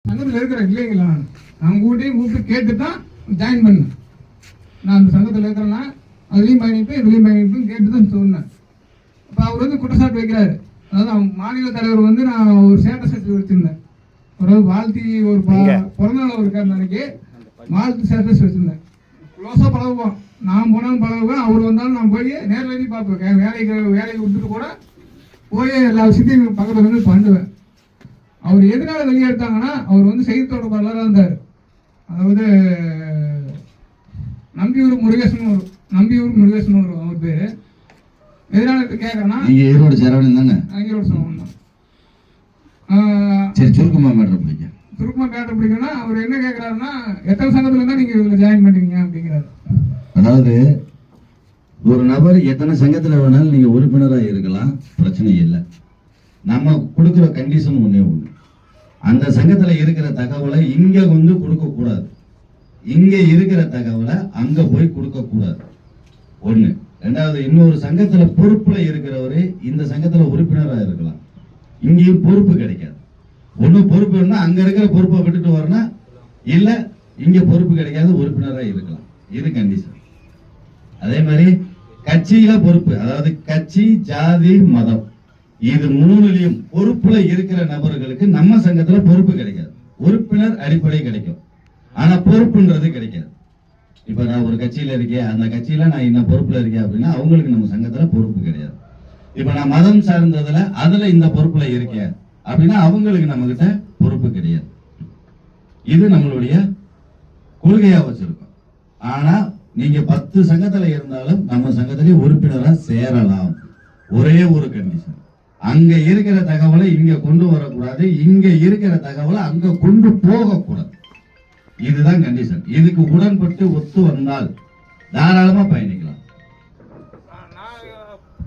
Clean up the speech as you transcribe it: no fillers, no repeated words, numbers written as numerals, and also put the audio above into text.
சங்கத்தில் இருக்கிற இல்லைங்களா, நான் கூட்டியும் கூப்பிட்டு கேட்டு தான் ஜாயின் பண்ணேன். நான் அந்த சங்கத்தில் இருக்கிறேன்னா அதுலேயும் பயணிப்பேன் இதுலேயும் பயணிப்பேன் கேட்டு தான் சொன்னேன். இப்போ அவர் வந்து குற்றச்சாட்டு வைக்கிறாரு. அதாவது மாநில தலைவர் வந்து நான் ஒரு ஸ்டேட்டஸ் வச்சுருந்தேன், ஒரு வாழ்த்தி ஒரு பிறந்தநாள் ஒரு அன்னைக்கு வாழ்த்து ஸ்டேட்டஸ் வச்சுருந்தேன். க்ளோஸாக பழகுவோம், நான் போனாலும் பழகுவேன், அவர் வந்தாலும் நான் போய் நேரில் பார்ப்பேன். வேலையை விட்டுட்டு கூட போய் எல்லா விஷயத்தையும் பக்கத்தில் வந்து பண்ணுவேன். அவர் எதனால வெளியெடுத்தாங்கன்னா, அவர் வந்து செய்தி தொடர்பாளராக இருந்தார். அதாவது நம்பியூர் முருகேசன் வரும் அவர் பேர். எதனால கேட்கறேன்னா, ஈரோடு சரவணன் தானே? ஈரோடு சரவணன் தான். சரி, சுருக்கமாக மேட்டர் பிடிக்கும்னா அவர் என்ன கேட்குறாருன்னா, எத்தனை சங்கத்தில் இருந்தால் நீங்கள் இதில் ஜாயின் பண்ணுவீங்க அப்படிங்கிறாரு. அதாவது ஒரு நபர் எத்தனை சங்கத்தில் வேணாலும் நீங்கள் உறுப்பினராக இருக்கலாம், பிரச்சனை இல்லை. நம்ம கொடுக்குற கண்டிஷன் ஒன்றே ஒன்று, அந்த சங்கத்தில் இருக்கிற தகவலை இங்கே வந்து கொடுக்கக்கூடாது, இங்கே இருக்கிற தகவலை அங்கே போய் கொடுக்கக்கூடாது. ஒன்று. ரெண்டாவது, இன்னொரு சங்கத்தில் பொறுப்பில் இருக்கிறவரு இந்த சங்கத்தில் உறுப்பினராக இருக்கலாம், இங்கேயும் பொறுப்பு கிடைக்காது. ஒன்று பொறுப்பு இருந்தால் அங்கே இருக்கிற பொறுப்பை விட்டுட்டு வரணும், இல்லை இங்கே பொறுப்பு கிடைக்காது, உறுப்பினராக இருக்கலாம். இது கண்டிஷன். அதே மாதிரி கட்சியில பொறுப்பு, அதாவது கட்சி, ஜாதி, மதம், இது மூணுலயும் பொறுப்புல இருக்கிற நபர்களுக்கு நம்ம சங்கத்துல பொறுப்பு கிடைக்காது. உறுப்பினர் அடிப்படை கிடைக்கும், ஆனா பொறுப்புன்றது கிடைக்காது. இப்ப நான் ஒரு கட்சியில இருக்கேன், அந்த கட்சியில நான் இன்னும் பொறுப்புல இருக்கேன் அப்படின்னா அவங்களுக்கு நம்ம சங்கத்துல பொறுப்பு கிடையாது. இப்ப நான் மதம் சார்ந்ததுல அதுல இந்த பொறுப்புல இருக்கேன் அப்படின்னா அவங்களுக்கு நம்ம கிட்ட பொறுப்பு கிடையாது. இது நம்மளுடைய கொள்கையா வச்சிருக்கோம். ஆனா நீங்க 10 சங்கத்துல இருந்தாலும் நம்ம சங்கத்திலே உறுப்பினரா சேரலாம். ஒரே ஒரு கண்டிஷன், அங்க இருக்கிற தகவலை இங்க கொண்டு வரக்கூடாது, இங்க இருக்கிற தகவலை அங்க கொண்டு போகக்கூடாது. இதுதான் கண்டிஷன். இதுக்கு உடன்பட்டு ஒத்து வந்தால் தாராளமா பயணிக்கலாம்.